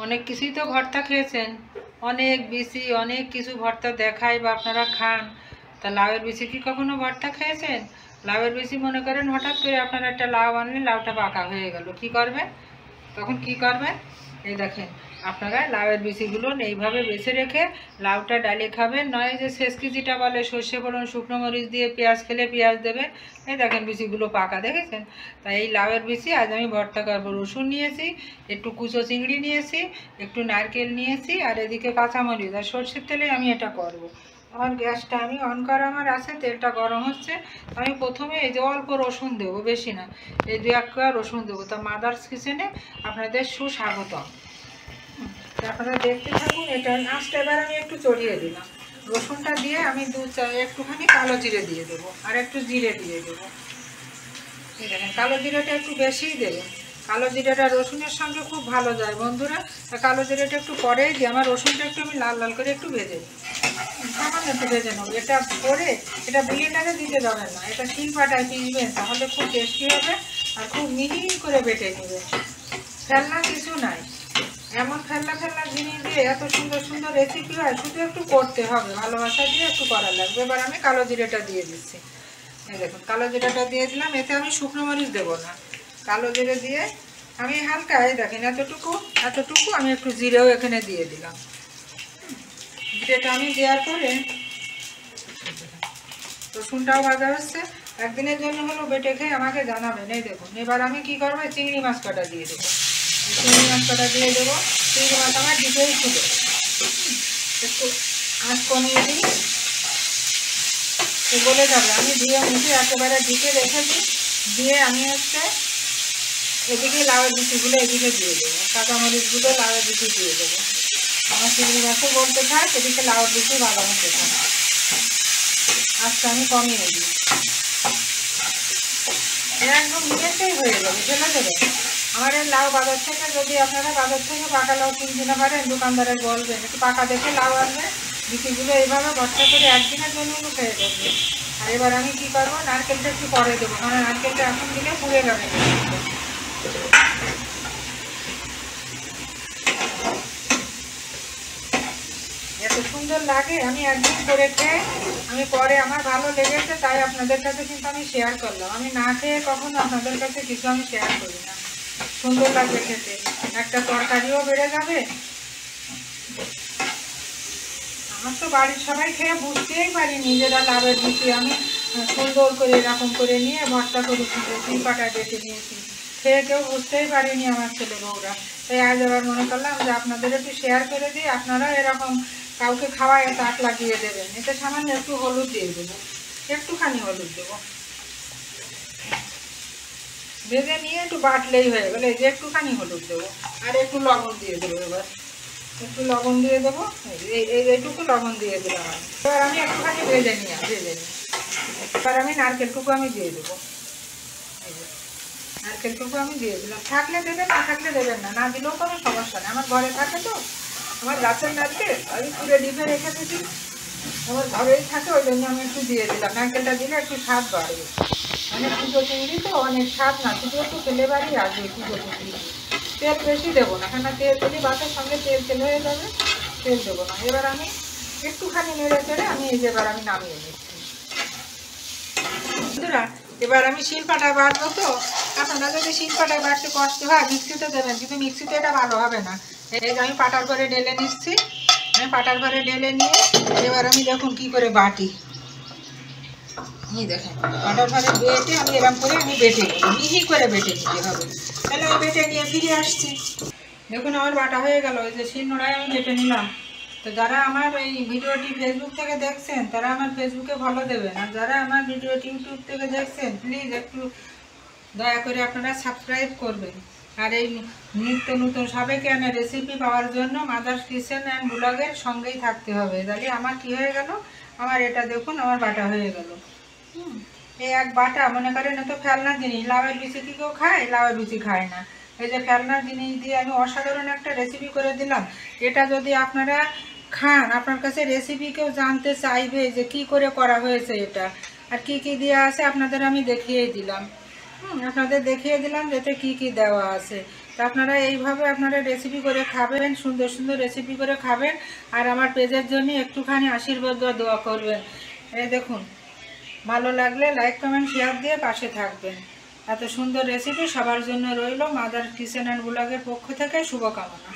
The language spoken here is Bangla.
অনেক কিছুই তো ভর্তা খেয়েছেন, অনেক বেশি অনেক কিছু ভর্তা দেখায় বা আপনারা খান। তা লাউয়ের বেশি কি কখনো ভর্তা খেয়েছেন? লাউয়ের বেশি মনে করেন হঠাৎ করে আপনারা একটা লাউ আনলেন, লাউটা পাকা হয়ে গেল, কি করবেন তখন? কি করবেন? এই দেখেন, আপনারা লাউয়ের বিচিগুলো এইভাবে বেছে রেখে লাউটা ডালে খাবেন, নয় যে ছেঁচকি যেটা বলে সর্ষে ফোড়ন শুকনো মরিচ দিয়ে পেঁয়াজ খেলে পেঁয়াজ দেবেন। এই দেখেন বিচিগুলো পাকা, দেখেছেন? তাই এই লাউয়ের বিচি আজ আমি ভর্তা করবো। রসুন নিয়েছি, একটু কুচো চিংড়ি নিয়েছি, একটু নারকেল নিয়েছি, আর এদিকে কাঁচামরিচ আর সর্ষের তেলে আমি এটা করব। আমার গ্যাসটা আমি অন করা আমার আছে, তেলটা গরম হচ্ছে। আমি প্রথমে এই যে অল্প রসুন দেবো, বেশি না, এই 2-1 কোয়া রসুন দেবো। তা মাদার্স কিচেনে আপনাদের সুস্বাগতম। আপনারা দেখতে থাকুন। এটা আঁচটা এবার আমি একটু চড়িয়ে দিলাম। রসুনটা দিয়ে আমি একটুখানি কালো জিরে দিয়ে দেবো, আর একটু জিরে দিয়ে দেবো। এই দেখেন, কালো জিরেটা একটু বেশিই দেবেন। কালো জিরেটা রসুনের সঙ্গে খুব ভালো যায় বন্ধুরা। কালো জিরেটা একটু পরেই দিয়ে আমার রসুনটা একটু আমি লাল লাল করে একটু ভেজে নিই, সামান্য একটু ভেজে নেব। এটা করে এটা ব্লেন্ডারে দিতে যাবেন না, এটা শিলপাটায় পিসবেন, তাহলে খুব টেস্টি হবে। আর খুব মিহি করে বেটে নেবেন, ফেলনা কিছু নাই। এমন ফেলনা ফেলনা জিনিস দিয়ে এত সুন্দর সুন্দর রেসিপি হয়, শুধু একটু করতে হবে, ভালোবাসা দিয়ে একটু করা লাগবে। এবার আমি কালো জিরেটা দিয়ে দিচ্ছি। এই দেখুন, কালো জিরাটা দিয়ে দিলাম। এতে আমি শুকনো মরিচ দেবো না, কালো জিরে দিয়ে আমি হালকা, এই দেখেন এতটুকু এতটুকু আমি একটু জিরেও এখানে দিয়ে দিলাম। জিরেটা আমি দেওয়ার পরে রসুনটাও ভাজা হচ্ছে। একদিনের জন্য হলো বেটে খেয়ে আমাকে জানাবেন। এই দেখুন, এবার আমি কি করবো, চিংড়ি মাছ কাটা দিয়ে দেবো। চিংড়ি মাছ কাটা দিয়ে দেবো। চিংড়ি মাছ আমার ডিপেই ছিল, একটু আঁচ কমিয়ে দিই, বলে যাবে। আমি দিয়ে মুখে একেবারে ডিপে রেখে দিই। দিয়ে আমি হচ্ছে এদিকে লাউয়ের বিচিগুলো এদিকে দিয়ে দেবো, কাঁচামরিচগুলো লাউয়ের বিচি দিয়ে দেবো। আমার চিংড়ি মাছও বলতে থাক, এদিকে লাউয়ের বিচি ভালো হতে থাক। আজকে আমি কমিয়ে দিই, একদম নিমেষেই হয়ে যাবে, ফেলে দেবে। আমার এই লাউ বাজার থেকে, যদি আপনারা বাজার থেকে পাকা লাউ কিনতে না পারেন, দোকানদারের বলবেন একটু পাকা দেখে লাউ আনবে। বিচিগুলো এইভাবে ভর্তা করে একদিনের জন্য খেয়ে দেবে। আর এবার আমি কি করবো, নারকেলটা একটু পরে দেবো, কারণ নারকেলটা এখন দিলে পুড়ে যাবে। এত সুন্দর লাগে, আমি একদিন করে খেয়ে আমি পরে আমার ভালো লেগেছে, তাই আপনাদের কাছে কিন্তু আমি শেয়ার করলাম। আমি না খেয়ে কখনো আপনাদের কাছে কিছু আমি শেয়ার করি না। সুন্দর লাগবে খেতে, একটা তরকারিও বেড়ে যাবে। আমার তো বাড়ির সবাই খেয়ে বুঝতেই পারি নিজেরা লাভের দিচ্ছি। আমি সুন্দর করে এরকম করে নিয়ে ভর্তা করেছি, শিলপাটা বেটে নিয়েছি, খেয়ে কেউ বুঝতেই পারিনি আমার ছেলে বউরা। তাই আজ আবার মনে করলাম যে আপনাদের একটু শেয়ার করে দিই, আপনারা এরকম কাউকে খাওয়ায় তাক লাগিয়ে দেবেন। এতে সামান্য একটু হলুদ দিয়ে দেবো, একটুখানি হলুদ দেবো, ভেজে নিয়ে একটু বাটলেই হয়ে গেলে। এই যে একটুখানি হলুদ দেবো, আর একটু লবণ দিয়ে দেবো। এবার একটু লবণ দিয়ে দেবো, এইটুকু লবণ দিয়ে দিলাম। এবার আমি একটুখানি ভেজে নিই। এবার আমি নারকেলটুকু আমি দিয়ে দেবো। নারকেলটুকু আমি দিয়ে দিলাম, থাকলে দেবেন, না থাকলে দেবেন না, না দিলেও কোনো সমস্যা নেই। আমার ঘরে থাকে তো, আমার গাছের নারকেল আমি পুরো ডিপে রেখে দিচ্ছি, আমার ঘরেই থাকে, ওই জন্য আমি একটু দিয়ে দিলাম। নারকেলটা দিলে একটু স্বাদ বাড়বে। মানে পুজো চিংড়ি তো অনেক স্বাদ না, শুধু একটু ফ্লেভারই আসবে পুজো চিংড়ি। তেল বেশি দেবো না, কেন তেল দিলে ভাতের সঙ্গে তেল তেল হয়ে যাবে, তেল দেবো না। এবার আমি একটুখানি নেড়ে চেড়ে আমি এই যে এবার আমি নামিয়ে নিচ্ছি বন্ধুরা। এবার আমি শিলপাটায় বাটবো, তো আপনারা যদি শিলপাটায় বাটতে কষ্ট হয় মিক্সিতে দেবেন, কিন্তু মিক্সিতে এটা ভালো হবে না। এই যে আমি পাটার ঘরে ঢেলে নিচ্ছি। আমি পাটার ঘরে ঢেলে নিয়ে এবার আমি দেখুন কি করে বাটি। দেখেন পাটার ঘরে বেটে আমি এরকম করে আমি বেটে নেব, মিহি করে বেটে নিতে হবে। তাহলে আমি বেটে নিয়ে ফিরে আসছি। দেখুন আমার বাটা হয়ে গেল, ওই যে শিলনোড়ায় আমি বেটে নিলাম। তো যারা আমার এই ভিডিওটি ফেসবুক থেকে দেখছেন তারা আমার ফেসবুকে ফলো দেবেন, আর যারা আমার ভিডিওটি ইউটিউব থেকে দেখছেন প্লিজ একটু দয়া করে আপনারা সাবস্ক্রাইব করবেন। আর এই নিত্য নতুন সাবেকিয়ানা রেসিপি পাওয়ার জন্য মাদার্স কিচেন অ্যান্ড ব্লগের সঙ্গেই থাকতে হবে। তাহলে আমার কি হয়ে গেল, আমার এটা দেখুন আমার বাটা হয়ে গেল। এই এক বাটা, মনে করেন এত ফেলনার জিনিস, লাউয়ের বিচি কি কেউ খায়? লাউয়ের বিচি খায় না। এই যে ফেলনার জিনিস দিয়ে আমি অসাধারণ একটা রেসিপি করে দিলাম। এটা যদি আপনারা খান, আপনার কাছে রেসিপি কেউ জানতে চাইবে যে কি করে করা হয়েছে এটা, আর কি কি দেওয়া আছে আপনাদের আমি দেখিয়ে দিলাম। আপনাদের দেখিয়ে দিলাম যাতে কি কি দেওয়া আছে। তো আপনারা এইভাবে আপনারা রেসিপি করে খাবেন, সুন্দর সুন্দর রেসিপি করে খাবেন। আর আমার পেজের জন্য একটুখানি আশীর্বাদ বা দোয়া করবেন। এই দেখুন, ভালো লাগলে লাইক কমেন্ট শেয়ার দিয়ে পাশে থাকবেন। এত সুন্দর রেসিপি সবার জন্য রইল। মাদার কিচেন অ্যান্ড ব্লগের পক্ষ থেকে শুভকামনা।